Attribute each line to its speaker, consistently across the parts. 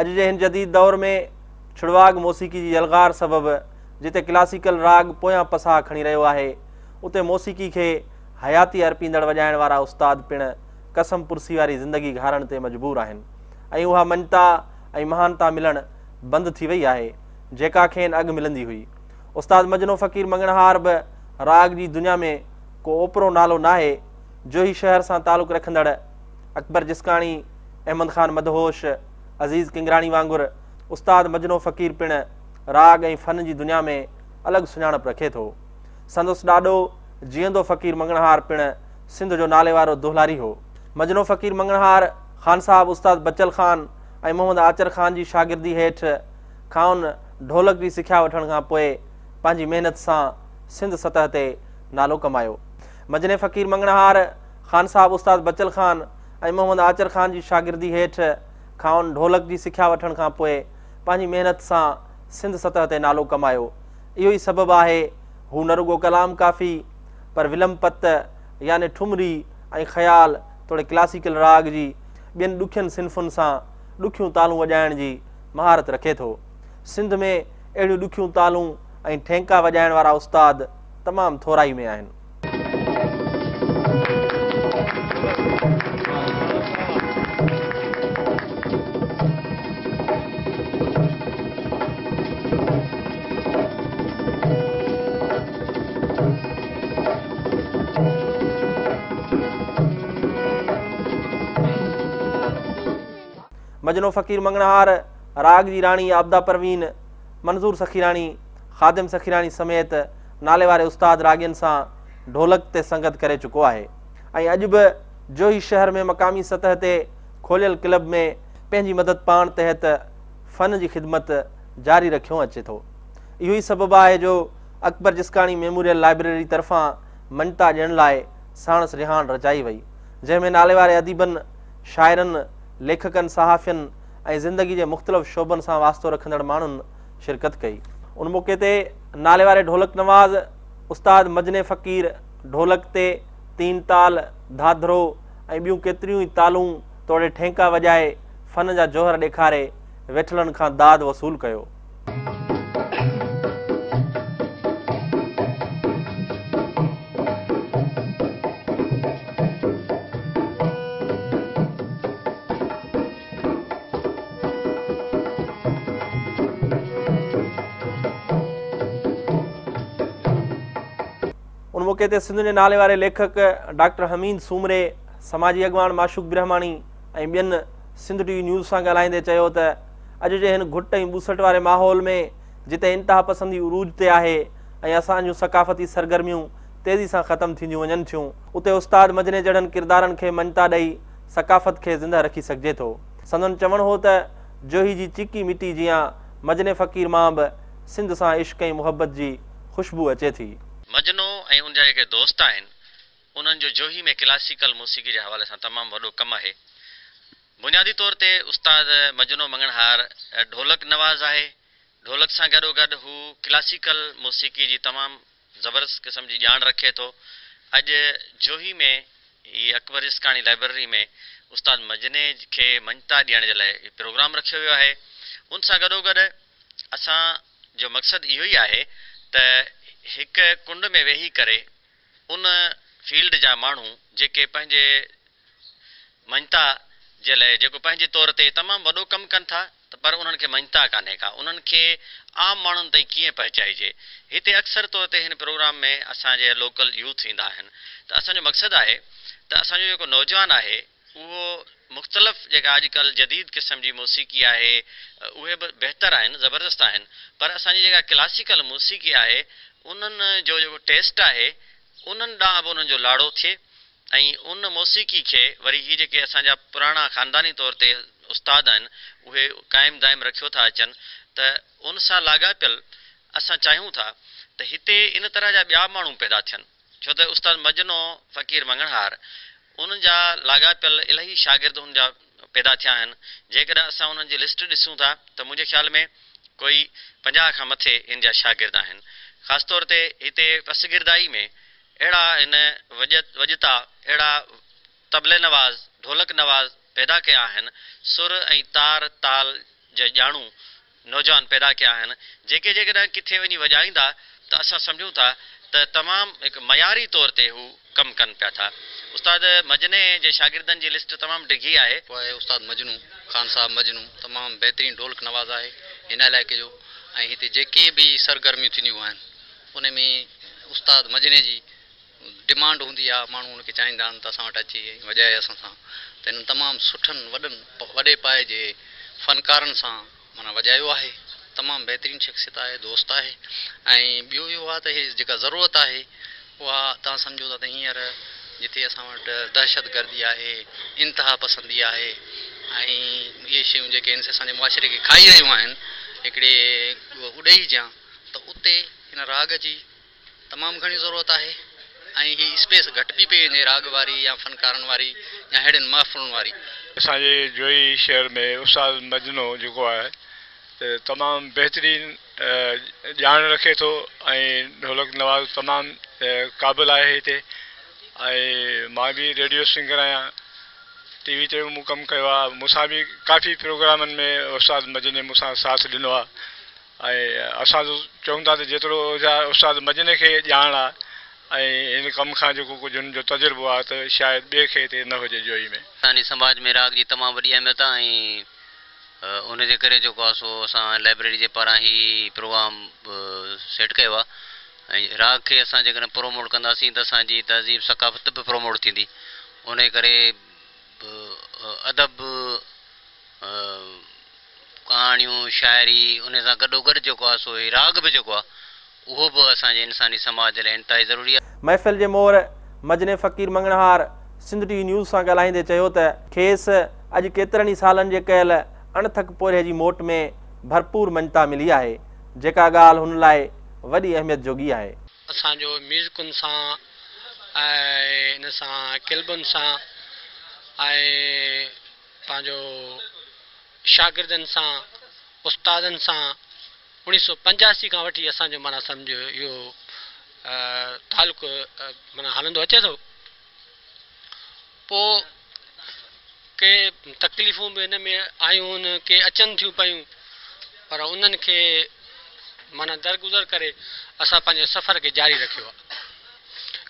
Speaker 1: अॼु जे हिन जदीद दौर में छुड़वाग मौसीक़ी जी यलगार सबबि जिते क्लासिकल राग पोयां पसाह खणी रहियो आहे, उते मौसीक़ी खे हयाती अर्पींदड़ वॼाइण वारा उस्ताद पिणु कसम पुरसी वारी ज़िंदगी घारण ते मजबूर आहिनि ऐं उहा मञता ऐं महानता मिलणु बंदि थी वई आहे जेका खेनि अॻु मिलंदी हुई। उस्ताद मजनो फ़क़ीर मंगणहार बि राग जी दुनिया में को ओपरो नालो नाहे। जोही शहर सां तालुक़ रखंदड़ अकबर जिस्काणी, अहमद ख़ान मदहोश, अज़ीज़ किंगराणी वांगुरु उस्ताद मजनो फ़क़ीर पिणु राग ऐं फ़न जी दुनिया में अलॻि सुञाणप रखे थो। संदसि ॾाॾो जीअंदो फ़क़ीर मंगणहार पिणु सिंध जो नाले वारो दुहलारी हो। मजनो फ़क़ीर मंगणहार ख़ान साहब उस्ताद बचल ख़ान ऐं मोहम्मद आचर ख़ान जी शागिर्दी हेठि खाउन ढोलक जी सिख्या वठण खां पोइ पंहिंजी महिनत सां सिंध सतह ते नालो कमायो। मजने फ़क़ीर मंगणहार ख़ान साहब उस्ताद बचल ख़ान ऐं मोहम्मद आचर ख़ान जी शागिर्दी हेठि खाउन ढोलक जी सिख्या वठण खां पोइ पंहिंजी महिनत सां सिंध सतह ते नालो कमायो। इहो ई सबबु आहे हू न रुगो कलाम काफ़ी पर विलम पत यानी ठुमरी ऐं ख़याल तोड़े क्लासिकल राग जी ॿियनि ॾुखियनि सिन्फ़ुनि सां ॾुखियूं तालूं वॼाइण जी महारत रखे थो। सिंध में अहिड़ियूं ॾुखियूं तालूं ऐं ठेंका वॼाइण वारा उस्ताद तमामु थोराई में आहिनि। मजनो फ़क़ीर मंगणहार राग जी राणी आबदा परवीन, मंज़ूर सखीराणी, ख़ादिम सखीराणी समेत नाले वारे उस्ताद रागियुनि सां ढोलक ते संगत करे चुको आहे ऐं अॼु बि जोही शहर में मक़ामी सतह ते खोलियल क्लब में पंहिंजी मदद पाण तहत फ़न जी ख़िदमत जारी रखियो अचे थो। इहो ई सबबु आहे जो अकबर जिस्काणी मेमोरियल लाइब्रेरी तरफ़ां मञता ॾियण लाइ साणस रिहान रचाई वई, जंहिंमें नाले वारे अदीबनि, शाइरनि, लेखकनि, सहाफ़ियनि ऐं ज़िंदगी जे मुख़्तलिफ़ शोबनि सां वास्तो रखंदड़ माण्हुनि शिरकत कई। उन मौक़े ते नाले वारे ढोलक नवाज़ उस्ताद मजने फ़क़ीर ढोलक ते तीन ताल, धाधरो ऐं ॿियूं केतिरियूं ई तालूं तोड़े ठेंका वॼाए फ़न जा जौहर ॾेखारे वेठलनि खां दाद वसूल कयो। उन मौक़े ते सिंध जे नाले वारे लेखक डॉक्टर हमीद सूमरे, समाजी अॻवान माशूक ब्रह्माणी ऐं ॿियनि सिंध टीवी न्यूज़ सां ॻाल्हाईंदे चयो त अॼु जे हिन घुट ऐं ॿूसट वारे माहौल में जिते इंतिहा पसंदी उरूज ते आहे ऐं असांजूं सक़ाफ़ती सरगर्मियूं तेज़ी सां ख़तमु थींदियूं वञनि थियूं, उते उस्ताद मजने जहिड़नि किरदारनि खे मञता ॾेई सक़ाफ़त खे ज़िंदा रखी सघिजे थो। संदन चवणु हो त जोही जी चिकी मिटी जियां मजने फ़क़ीर मां बि सिंध सां इश्क ऐं मुहबत जी ख़ुशबू अचे थी।
Speaker 2: मजनो ऐं उन जा जेके दोस्त आहिनि उन्हनि जो जोही में क्लासिकल मौसीक़ी जे हवाले सां तमामु वॾो कमु आहे। बुनियादी तौर ते उस्ताद मजनो मंगणहार ढोलक नवाज़ आहे। ढोलक सां गॾोगॾु हू क्लासिकल मौसीक़ी जी तमामु ज़बरदस्त क़िस्म जी ॼाण रखे थो। अॼु जोही में ही अकबर जिस्काणी लाइब्रेरी में उस्ताद मजने खे मञता ॾियण जे लाइ प्रोग्राम रखियो वियो आहे। उन सां गॾोगॾु असांजो मक़सदु इहो ई आहे त हिकु कुंड में वेही करे उन फील्ड जा माण्हू जेके पंहिंजे मञता जे लाइ जेको पंहिंजे तौर ते तमामु वॾो कमु कनि था पर उन्हनि खे मञता कान्हे का, उन्हनि खे आम माण्हुनि ताईं कीअं पहुचाइजे। हिते अक्सर तौर ते हिन प्रोग्राम में असांजे लोकल यूथ ईंदा आहिनि। त असांजो मक़सदु आहे त असांजो जेको नौजवान आहे उहो मुख़्तलिफ़ जेका अॼुकल्ह जदीद क़िस्म जी मौसीक़ी आहे उहे बि बहितरु आहिनि, ज़बरदस्त आहिनि, पर असांजी जेका क्लासिकल मौसीक़ी आहे उन्हनि जो जेको टेस्ट आहे उन्हनि ॾांहुं बि उन्हनि जो लाड़ो थिए ऐं उन मौसीक़ी खे वरी हीअ जेके असांजा पुराणा ख़ानदानी तौर ते उस्ताद आहिनि उहे क़ाइमु दाइम रखियो था अचनि, त उन सां लाॻापियल असां चाहियूं था त हिते इन तरह जा ॿिया माण्हू पैदा थियनि। छो त उस्ताद मजनो फ़क़ीर मंगणहार उन्हनि जा लाॻापियल इलाही शागिर्द हुन जा पैदा थिया आहिनि। जेकॾहिं असां उन्हनि जी लिस्ट ॾिसूं था त मुंहिंजे ख़्याल में कोई 50 खां मथे इन जा शागिर्द आहिनि। ख़ासि तौर ते हिते पसगिरदाई में अहिड़ा हिन वजता अहिड़ा तबले नवाज़, ढोलक नवाज़ पैदा कया आहिनि, सुर ऐं तार ताल जे ॼाणू नौजवान पैदा कया आहिनि जेके जेकॾहिं किथे वञी वॼाईंदा त असां सम्झूं था त तमामु हिकु मयारी तौर ते हू कमु कनि पिया था। उस्ताद मजने जे शागिर्दनि जी लिस्ट तमामु डिघी आहे।
Speaker 3: पोइ उस्ताद मजनू ख़ान साहब मजनू तमामु बहितरीनु ढोलक नवाज़ आहे हिन इलाइक़े जो। ऐं हिते जेके बि सरगर्मियूं थींदियूं आहिनि उन में उस्ताद मजने जी डिमांड हूंदी आहे, माण्हू उनखे चाहींदा आहिनि त असां वटि अची वॼाए असां सां। त हिननि तमामु सुठनि वॾे पाए जे फ़नकारनि सां माना वॼायो आहे। तमामु बहितरीनु शख़्सियत आहे, दोस्त आहे। ऐं ॿियो इहो आहे त इहे जेका ज़रूरत आहे उहा तव्हां सम्झो था त हींअर जिथे असां वटि दहशत गर्दी आहे, इंतिहा पसंदी आहे ऐं इहे शयूं जेके आहिनि असांजे मुआशिरे खे खाई रहियूं आहिनि हिकिड़े उॾे ई ॼां, त उते हिन राग जी तमामु घणी ज़रूरत आहे। ऐं हीअ स्पेस घटि बि पई वञे राग वारी या फ़नकारनि वारी या अहिड़ियुनि महफ़िलुनि वारी।
Speaker 4: असांजे जोई शहर में उस्ताद मजनो जेको आहे त तमामु बहितरीनु ॼाण रखे थो ऐं ढोलक नवाज़ तमामु क़ाबिल आहे हिते। ऐं मां बि रेडियो सिंगर आहियां, टीवी ते मूं कमु कयो आहे, मूंसां बि काफ़ी प्रोग्रामनि में उस्ताद मजने मूंसां साथ ॾिनो आहे। ऐं असां चऊं था त जेतिरो उस्ताद मजने खे ॼाण आहे ऐं इन कम खां जेको कुझु हुनजो तजुर्बो आहे त शायदि ॿिए खे हिते न हुजे जोई में।
Speaker 2: असांजे समाज में राग जी तमामु वॾी अहमियत आहे ऐं उनजे करे जेको आहे सो असां लाइब्रेरी जे पारां ई प्रोग्राम सेट कयो आहे। ऐं राग खे असां जेकॾहिं प्रोमोट कंदासीं त असांजी तहज़ीब सकाफ़त बि प्रोमोट थींदी। उन करे अदब, कहाणियूं, शाइरी उन सां गॾोगॾु जेको आहे सो राग बि जेको आहे उहो बि असांजे इंसानी समाज लाइ इंतिहाई ज़रूरी आहे।
Speaker 1: महफ़िल जे मोहर मजने फ़क़ीर मंगणहार सिंध टीवी न्यूज़ सां ॻाल्हाईंदे चयो त खेसि अॼु केतिरनि ई सालनि जे कयल अणथक पोरे जी मोट में भरपूर मञता मिली आहे, जेका ॻाल्हि हुन लाइ वॾी अहमियत जोगी आहे।
Speaker 5: असांजो म्यूज़िकुनि सां ऐं इन सां किलबुनि सां ऐं पंहिंजो शागिर्दनि सां उस्तादनि सां 1985 खां वठी असांजो माना सम्झो इहो तालुक़ु माना हलंदो अचे थो। पोइ के तकलीफ़ूं बि हिन में आयूं आहिनि, के अचनि थियूं पियूं, पर उन्हनि खे माना दरगुज़र करे असां पंहिंजे सफ़र खे जारी रखियो आहे।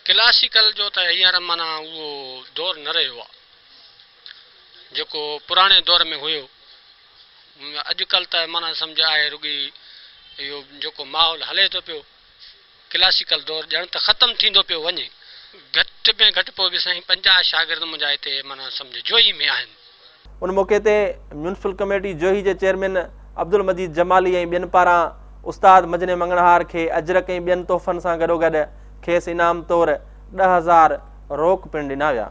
Speaker 5: क्लासिकल जो त हींअर माना उहो दौरु न रहियो आहे जेको पुराणे दौर में हुयो। अॼुकल्ह त माना सम्झ आहे रुॻी इहो जेको माहौल हले थो पियो, क्लासिकल दौरु ॼण त ख़तमु थींदो पियो वञे। घटि में घटि पोइ बि साईं 50 शागिर्द मुंहिंजा हिते माना सम्झ जोई में आहिनि।
Speaker 1: उन मौक़े ते म्यूनिसिपल कमेटी जोही जे चेयरमैन अब्दुल मजीद जमाली ऐं ॿियनि पारां उस्ताद मजने मंगणहार खे अजरक ऐं ॿियनि तोहफ़नि सां गॾोगॾु खेसि इनाम तौरु 10,000 रोक पिणु ॾिना विया।